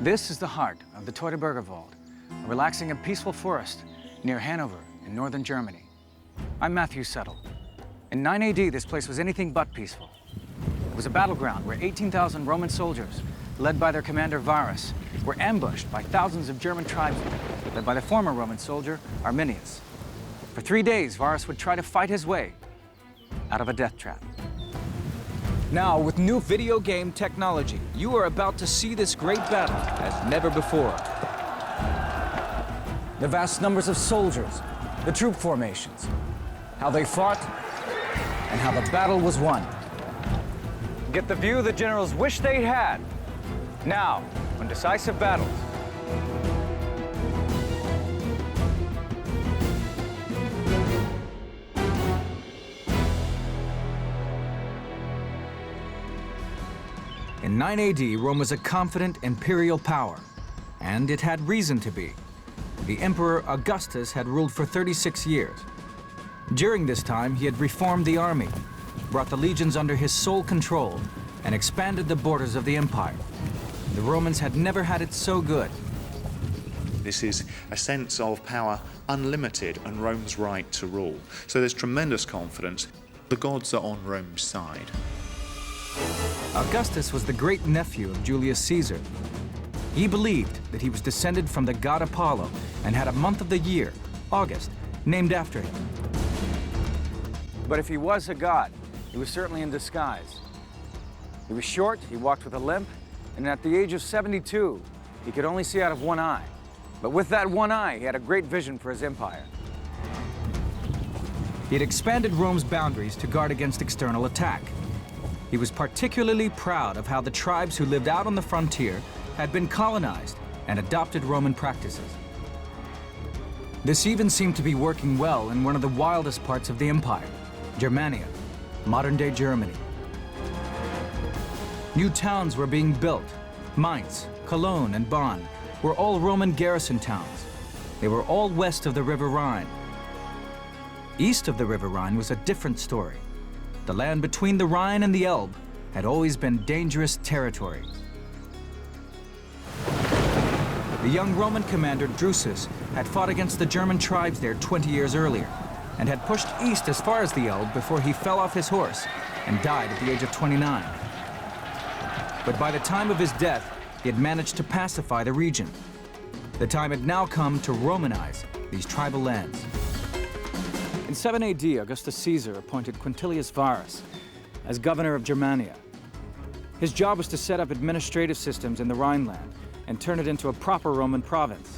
This is the heart of the Teutoburg Forest, a relaxing and peaceful forest near Hanover in northern Germany. I'm Matthew Settle. In 9 AD, this place was anything but peaceful. It was a battleground where 18,000 Roman soldiers, led by their commander Varus, were ambushed by thousands of German tribesmen, led by the former Roman soldier Arminius. For 3 days, Varus would try to fight his way out of a death trap. Now, with new video game technology, you are about to see this great battle as never before. The vast numbers of soldiers, the troop formations, how they fought, and how the battle was won. Get the view the generals wish they'd had. Now, on Decisive Battles. In 9 AD, Rome was a confident imperial power, and it had reason to be. The Emperor Augustus had ruled for 36 years. During this time, he had reformed the army, brought the legions under his sole control, and expanded the borders of the empire. The Romans had never had it so good. This is a sense of power unlimited and Rome's right to rule. So there's tremendous confidence. The gods are on Rome's side. Augustus was the great-nephew of Julius Caesar. He believed that he was descended from the god Apollo and had a month of the year, August, named after him. But if he was a god, he was certainly in disguise. He was short, he walked with a limp, and at the age of 72, he could only see out of one eye. But with that one eye, he had a great vision for his empire. He had expanded Rome's boundaries to guard against external attack. He was particularly proud of how the tribes who lived out on the frontier had been colonized and adopted Roman practices. This even seemed to be working well in one of the wildest parts of the empire, Germania, modern-day Germany. New towns were being built. Mainz, Cologne, and Bonn were all Roman garrison towns. They were all west of the River Rhine. East of the River Rhine was a different story. The land between the Rhine and the Elbe had always been dangerous territory. The young Roman commander Drusus had fought against the German tribes there 20 years earlier and had pushed east as far as the Elbe before he fell off his horse and died at the age of 29. But by the time of his death, he had managed to pacify the region. The time had now come to Romanize these tribal lands. In 7 AD, Augustus Caesar appointed Quinctilius Varus as governor of Germania. His job was to set up administrative systems in the Rhineland and turn it into a proper Roman province.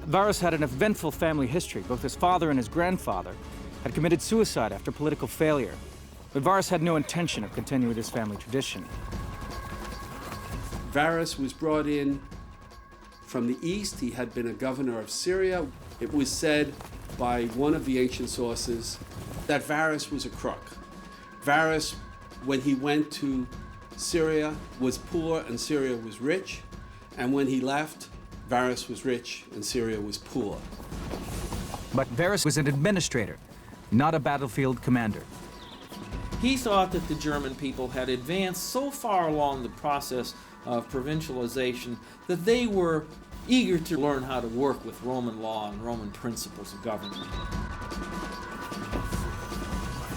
Varus had an eventful family history. Both his father and his grandfather had committed suicide after political failure. But Varus had no intention of continuing this family tradition. Varus was brought in from the east. He had been a governor of Syria. It was said by one of the ancient sources that Varus was a crook. Varus, when he went to Syria, was poor and Syria was rich. And when he left, Varus was rich and Syria was poor. But Varus was an administrator, not a battlefield commander. He thought that the German people had advanced so far along the process of provincialization that they were eager to learn how to work with Roman law and Roman principles of government.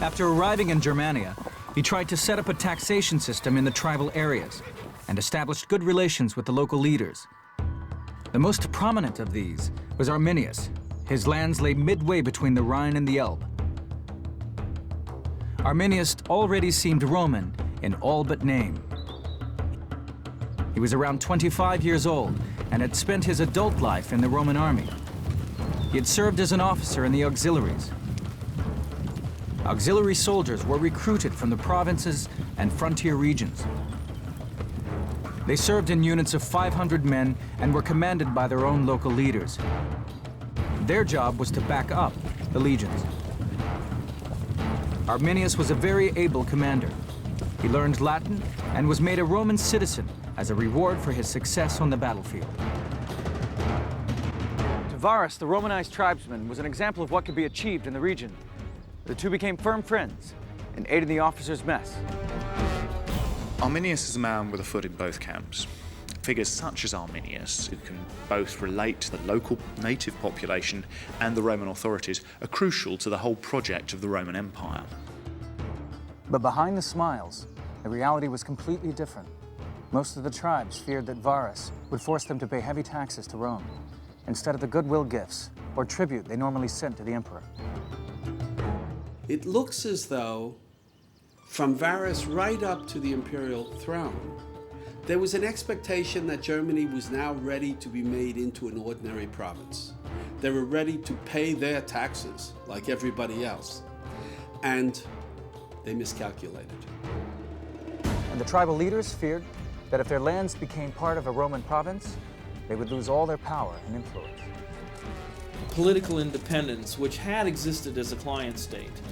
After arriving in Germania, he tried to set up a taxation system in the tribal areas and established good relations with the local leaders. The most prominent of these was Arminius. His lands lay midway between the Rhine and the Elbe. Arminius already seemed Roman in all but name. He was around 25 years old and had spent his adult life in the Roman army. He had served as an officer in the auxiliaries. Auxiliary soldiers were recruited from the provinces and frontier regions. They served in units of 500 men and were commanded by their own local leaders. Their job was to back up the legions. Arminius was a very able commander. He learned Latin and was made a Roman citizen as a reward for his success on the battlefield. To Varus, the Romanized tribesman was an example of what could be achieved in the region. The two became firm friends and ate in the officers' mess. Arminius is a man with a foot in both camps. Figures such as Arminius, who can both relate to the local native population and the Roman authorities, are crucial to the whole project of the Roman Empire. But behind the smiles, the reality was completely different. Most of the tribes feared that Varus would force them to pay heavy taxes to Rome, instead of the goodwill gifts or tribute they normally sent to the emperor. It looks as though, from Varus right up to the imperial throne, there was an expectation that Germany was now ready to be made into an ordinary province. They were ready to pay their taxes like everybody else. And they miscalculated. And the tribal leaders feared that if their lands became part of a Roman province, they would lose all their power and influence. Political independence, which had existed as a client state,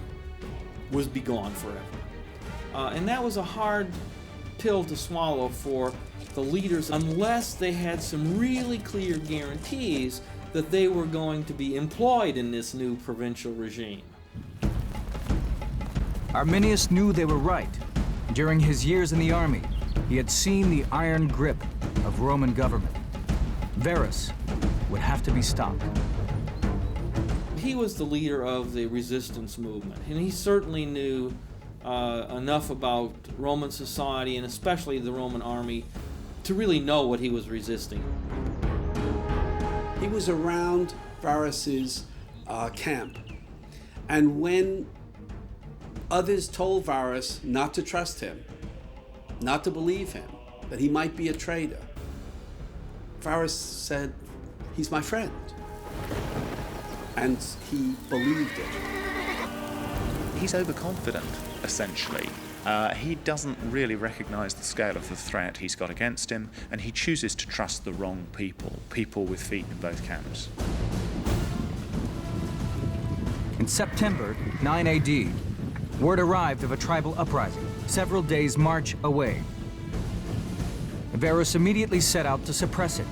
was begone forever. And that was a hard pill to swallow for the leaders unless they had some really clear guarantees that they were going to be employed in this new provincial regime. Arminius knew they were right. During his years in the army, he had seen the iron grip of Roman government. Varus would have to be stopped. He was the leader of the resistance movement, and he certainly knew enough about Roman society, and especially the Roman army, to really know what he was resisting. He was around Varus's camp, and when others told Varus not to trust him, not to believe him, that he might be a traitor, Varus said, "He's my friend." And he believed it. He's overconfident, essentially. He doesn't really recognize the scale of the threat he's got against him, and he chooses to trust the wrong people with feet in both camps. In September 9 AD, word arrived of a tribal uprising, several days' march away. Varus immediately set out to suppress it.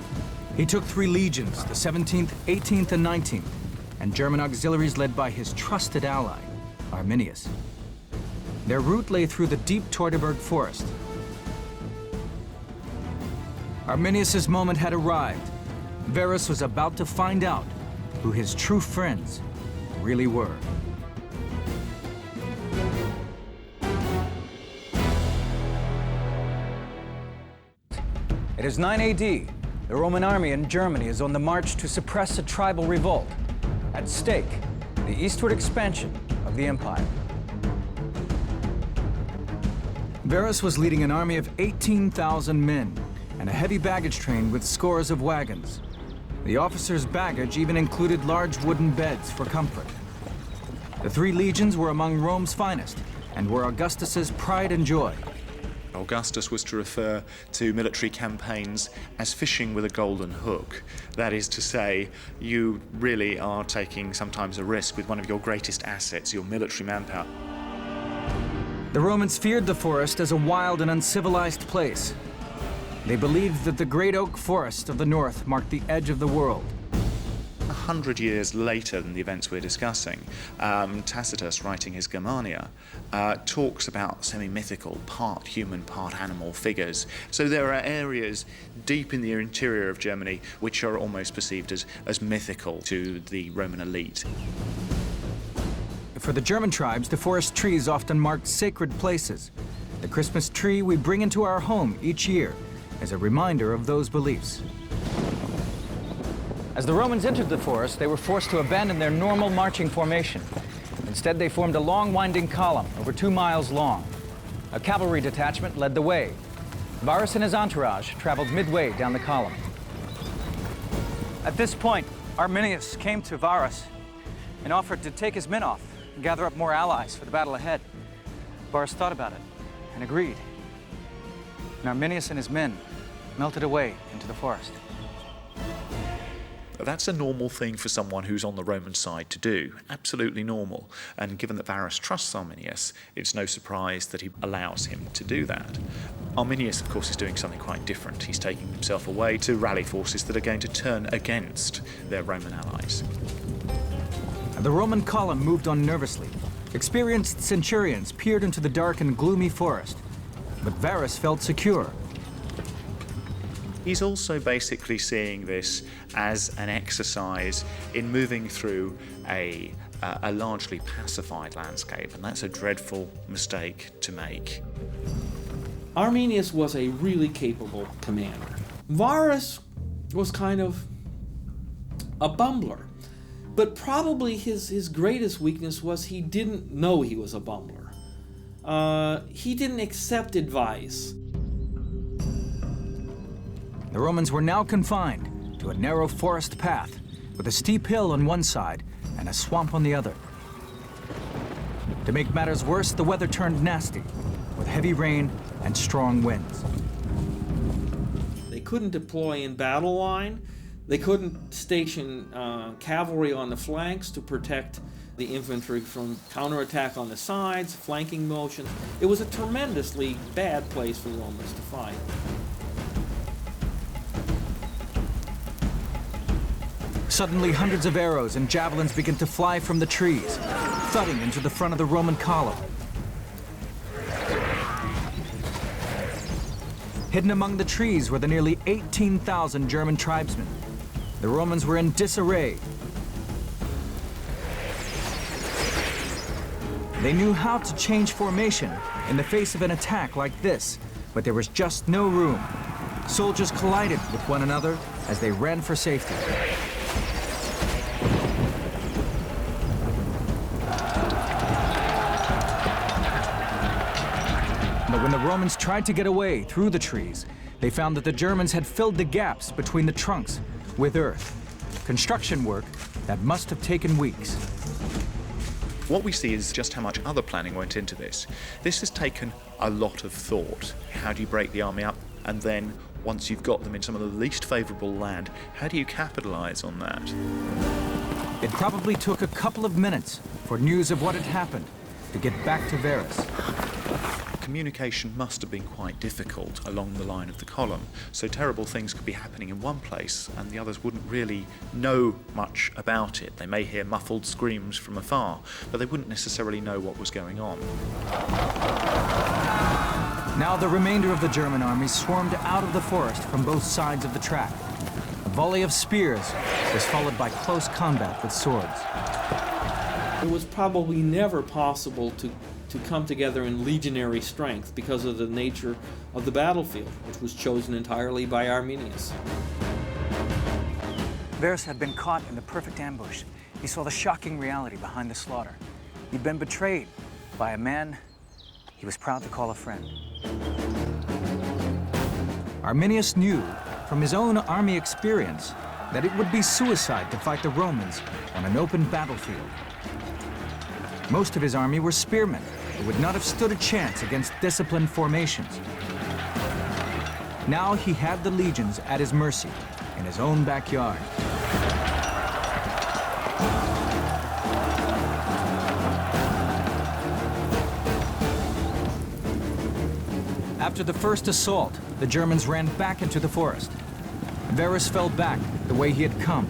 He took 3 legions, the 17th, 18th, and 19th, and German auxiliaries led by his trusted ally, Arminius. Their route lay through the deep Teutoburg Forest. Arminius's moment had arrived. Varus was about to find out who his true friends really were. It is 9 AD. The Roman army in Germany is on the march to suppress a tribal revolt. At stake, the eastward expansion of the empire. Varus was leading an army of 18,000 men and a heavy baggage train with scores of wagons. The officers' baggage even included large wooden beds for comfort. The 3 legions were among Rome's finest and were Augustus's pride and joy. Augustus was to refer to military campaigns as fishing with a golden hook. That is to say, you really are taking sometimes a risk with one of your greatest assets, your military manpower. The Romans feared the forest as a wild and uncivilized place. They believed that the great oak forest of the north marked the edge of the world. 100 years later than the events we're discussing, Tacitus, writing his Germania, talks about semi-mythical, part human, part animal figures. So there are areas deep in the interior of Germany which are almost perceived as mythical to the Roman elite. For the German tribes, the forest trees often marked sacred places. The Christmas tree we bring into our home each year as a reminder of those beliefs. As the Romans entered the forest, they were forced to abandon their normal marching formation. Instead, they formed a long, winding column over 2 miles long. A cavalry detachment led the way. Varus and his entourage traveled midway down the column. At this point, Arminius came to Varus and offered to take his men off and gather up more allies for the battle ahead. Varus thought about it and agreed. And Arminius and his men melted away into the forest. That's a normal thing for someone who's on the Roman side to do, absolutely normal. And given that Varus trusts Arminius, it's no surprise that he allows him to do that. Arminius, of course, is doing something quite different. He's taking himself away to rally forces that are going to turn against their Roman allies. The Roman column moved on nervously. Experienced centurions peered into the dark and gloomy forest, but Varus felt secure. He's also basically seeing this as an exercise in moving through a largely pacified landscape, and that's a dreadful mistake to make. Arminius was a really capable commander. Varus was kind of a bumbler, but probably his greatest weakness was he didn't know he was a bumbler. He didn't accept advice. The Romans were now confined to a narrow forest path with a steep hill on one side and a swamp on the other. To make matters worse, the weather turned nasty, with heavy rain and strong winds. They couldn't deploy in battle line. They couldn't station cavalry on the flanks to protect the infantry from counterattack on the sides, flanking motion. It was a tremendously bad place for Romans to fight. Suddenly, hundreds of arrows and javelins began to fly from the trees, thudding into the front of the Roman column. Hidden among the trees were the nearly 18,000 German tribesmen. The Romans were in disarray. They knew how to change formation in the face of an attack like this, but there was just no room. Soldiers collided with one another as they ran for safety. But when the Romans tried to get away through the trees, they found that the Germans had filled the gaps between the trunks with earth. Construction work that must have taken weeks. What we see is just how much other planning went into this. This has taken a lot of thought. How do you break the army up? And then, once you've got them in some of the least favourable land, how do you capitalise on that? It probably took a couple of minutes for news of what had happened to get back to Varus. Communication must have been quite difficult along the line of the column, so terrible things could be happening in one place and the others wouldn't really know much about it. They may hear muffled screams from afar, but they wouldn't necessarily know what was going on. Now the remainder of the German army swarmed out of the forest from both sides of the track. A volley of spears was followed by close combat with swords. It was probably never possible to come together in legionary strength because of the nature of the battlefield, which was chosen entirely by Arminius. Varus had been caught in the perfect ambush. He saw the shocking reality behind the slaughter. He'd been betrayed by a man he was proud to call a friend. Arminius knew from his own army experience that it would be suicide to fight the Romans on an open battlefield. Most of his army were spearmen who would not have stood a chance against disciplined formations. Now he had the legions at his mercy in his own backyard. After the first assault, the Germans ran back into the forest. Varus fell back the way he had come,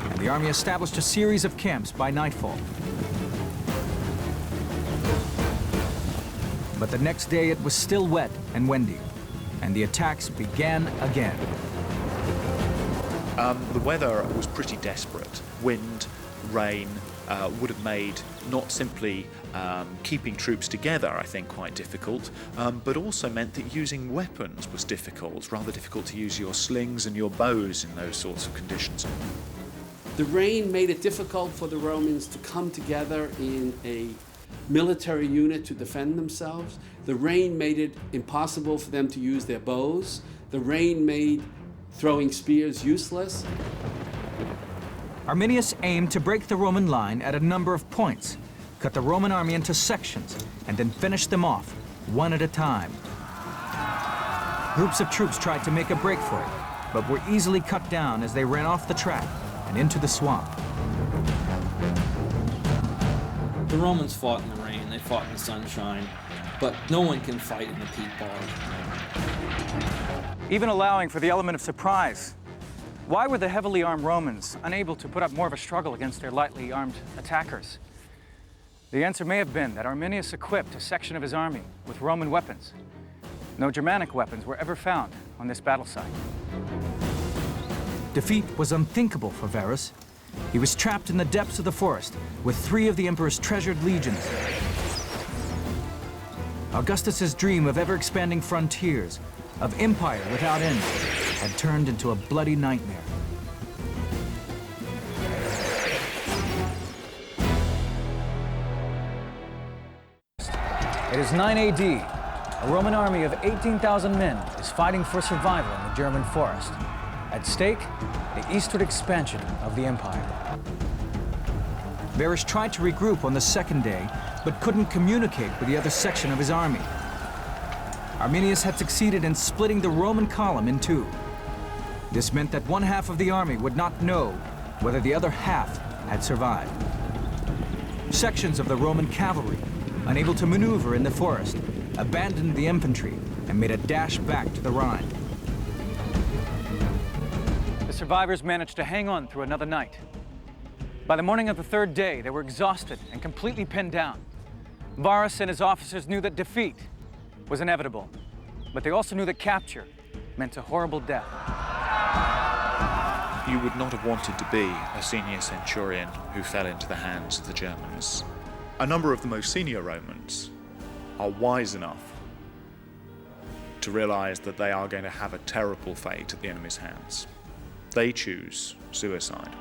and the army established a series of camps by nightfall. But the next day it was still wet and windy, and the attacks began again. The weather was pretty desperate. Wind, rain would have made not simply keeping troops together, I think, quite difficult, but also meant that using weapons was difficult, rather difficult to use your slings and your bows in those sorts of conditions. The rain made it difficult for the Romans to come together in a military unit to defend themselves. The rain made it impossible for them to use their bows. The rain made throwing spears useless. Arminius aimed to break the Roman line at a number of points, cut the Roman army into sections, and then finish them off, one at a time. Groups of troops tried to make a break for it, but were easily cut down as they ran off the track and into the swamp. The Romans fought in the rain, they fought in the sunshine, but no one can fight in the peat bog. Even allowing for the element of surprise, why were the heavily armed Romans unable to put up more of a struggle against their lightly armed attackers? The answer may have been that Arminius equipped a section of his army with Roman weapons. No Germanic weapons were ever found on this battle site. Defeat was unthinkable for Varus. He was trapped in the depths of the forest with 3 of the emperor's treasured legions. Augustus's dream of ever-expanding frontiers, of empire without end, had turned into a bloody nightmare. It is 9 AD. A Roman army of 18,000 men is fighting for survival in the German forest. At stake, the eastward expansion of the empire. Varus tried to regroup on the second day, but couldn't communicate with the other section of his army. Arminius had succeeded in splitting the Roman column in 2. This meant that one half of the army would not know whether the other half had survived. Sections of the Roman cavalry, unable to maneuver in the forest, abandoned the infantry and made a dash back to the Rhine. The survivors managed to hang on through another night. By the morning of the 3rd day, they were exhausted and completely pinned down. Varus and his officers knew that defeat was inevitable, but they also knew that capture meant a horrible death. You would not have wanted to be a senior centurion who fell into the hands of the Germans. A number of the most senior Romans are wise enough to realize that they are going to have a terrible fate at the enemy's hands. They choose suicide.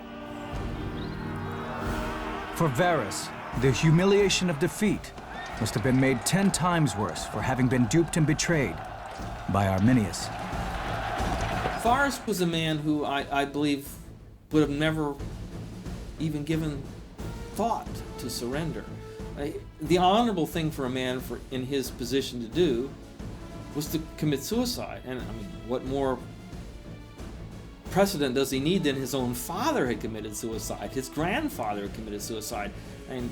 For Varus, the humiliation of defeat must have been made 10 times worse for having been duped and betrayed by Arminius. Varus was a man who I believe would have never even given thought to surrender. The honorable thing for a man in his position to do was to commit suicide. And I mean, what more precedent does he need than his own father had committed suicide, his grandfather had committed suicide? And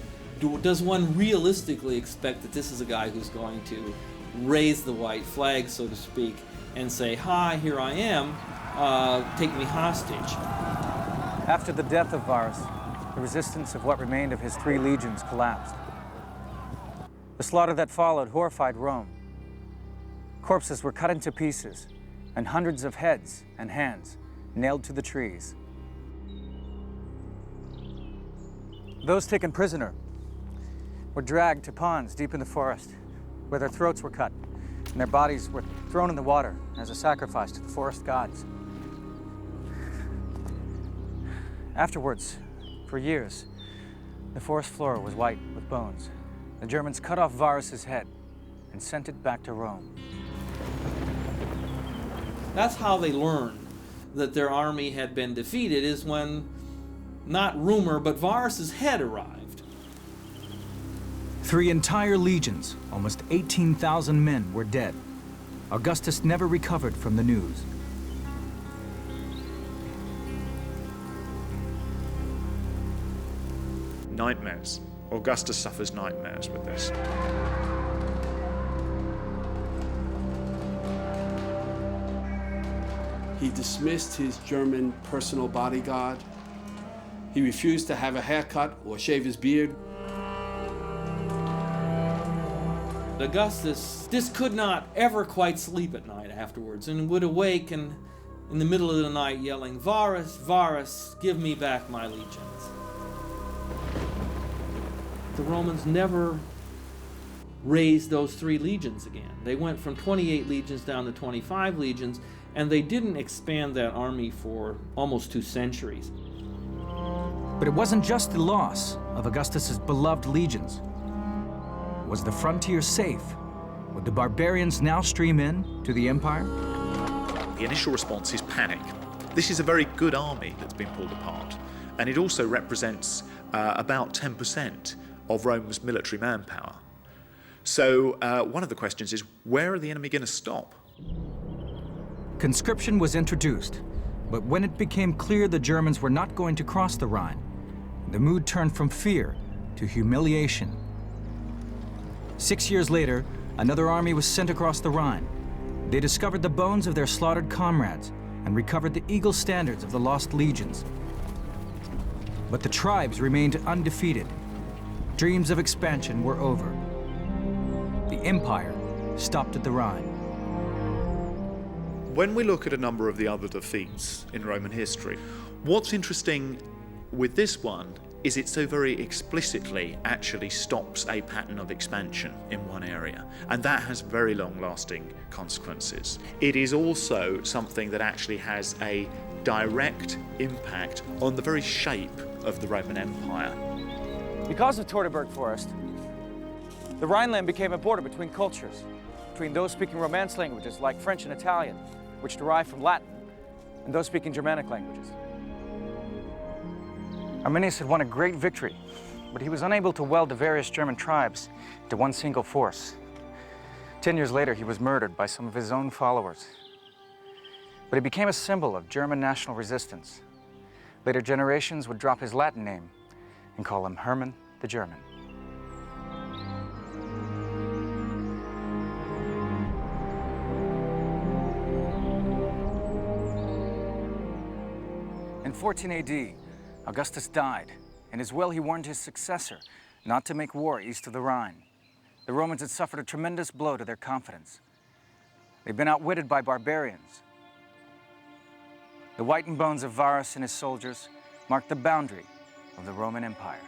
does one realistically expect that this is a guy who's going to raise the white flag, so to speak, and say, "Hi, here I am, take me hostage"? After the death of Varus, the resistance of what remained of his 3 legions collapsed. The slaughter that followed horrified Rome. Corpses were cut into pieces, and hundreds of heads and hands nailed to the trees. Those taken prisoner were dragged to ponds deep in the forest, where their throats were cut, and their bodies were thrown in the water as a sacrifice to the forest gods. Afterwards, for years, the forest floor was white with bones. The Germans cut off Varus's head and sent it back to Rome. That's how they learned that their army had been defeated, is when, not rumor, but Varus's head arrived. 3 entire legions, almost 18,000 men, were dead. Augustus never recovered from the news. Nightmares. Augustus suffers nightmares with this. He dismissed his German personal bodyguard. He refused to have a haircut or shave his beard. Augustus just could not ever quite sleep at night afterwards, and would awake and in the middle of the night yelling, "Varus, Varus, give me back my legions." The Romans never raised those 3 legions again. They went from 28 legions down to 25 legions, and they didn't expand that army for almost 2 centuries. But it wasn't just the loss of Augustus's beloved legions. Was the frontier safe? Would the barbarians now stream in to the empire? The initial response is panic. This is a very good army that's been pulled apart, and it also represents about 10% of Rome's military manpower. So one of the questions is, where are the enemy going to stop? Conscription was introduced, but when it became clear the Germans were not going to cross the Rhine, the mood turned from fear to humiliation. 6 years later, another army was sent across the Rhine. They discovered the bones of their slaughtered comrades and recovered the eagle standards of the lost legions. But the tribes remained undefeated. Dreams of expansion were over. The empire stopped at the Rhine. When we look at a number of the other defeats in Roman history, what's interesting with this one is it so very explicitly actually stops a pattern of expansion in one area, and that has very long-lasting consequences. It is also something that actually has a direct impact on the very shape of the Roman Empire. Because of Teutoburg Forest, the Rhineland became a border between cultures, between those speaking Romance languages like French and Italian, which derive from Latin, and those speaking Germanic languages. Arminius had won a great victory, but he was unable to weld the various German tribes into one single force. 10 years later, he was murdered by some of his own followers. But he became a symbol of German national resistance. Later generations would drop his Latin name and call him Hermann the German. In 14 AD, Augustus died. In his will, he warned his successor not to make war east of the Rhine. The Romans had suffered a tremendous blow to their confidence. They'd been outwitted by barbarians. The whitened bones of Varus and his soldiers marked the boundary of the Roman Empire.